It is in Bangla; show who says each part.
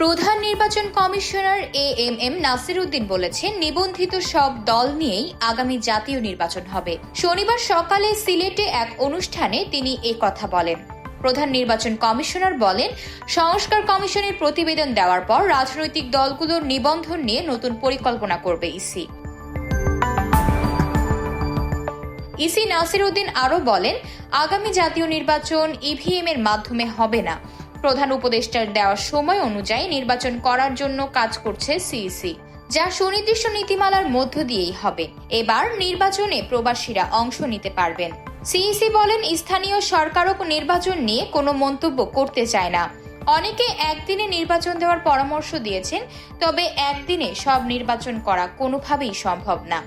Speaker 1: প্রধান নির্বাচন কমিশনার এএমএম নাসির উদ্দিন বলেছেন, নিবন্ধিত সব দল নিয়েই আগামী জাতীয় নির্বাচন হবে। শনিবার সকালে সিলেটে এক অনুষ্ঠানে তিনি কথা বলেন। প্রধান নির্বাচন কমিশনার বলেন, সংস্কার কমিশনের প্রতিবেদন দেওয়ার পর রাজনৈতিক দলগুলোর নিবন্ধন নিয়ে নতুন পরিকল্পনা করবে ইসি। নাসির উদ্দিন আরও বলেন, আগামী জাতীয় নির্বাচন ইভিএম এর মাধ্যমে হবে না। প্রধান উপদেষ্টার দেওয়ার সময় অনুযায়ী নির্বাচন করার জন্য কাজ করছে সিইসি, যা সুনির্দিষ্ট নীতিমালার মধ্য দিয়েই হবে। এবার নির্বাচনে প্রবাসীরা অংশ নিতে পারবেন। সিইসি বলেন, স্থানীয় সরকারও নির্বাচন নিয়ে কোনো মন্তব্য করতে চায় না। অনেকে একদিনে নির্বাচন দেওয়ার পরামর্শ দিয়েছেন, তবে একদিনে সব নির্বাচন করা কোনোভাবেই সম্ভব না।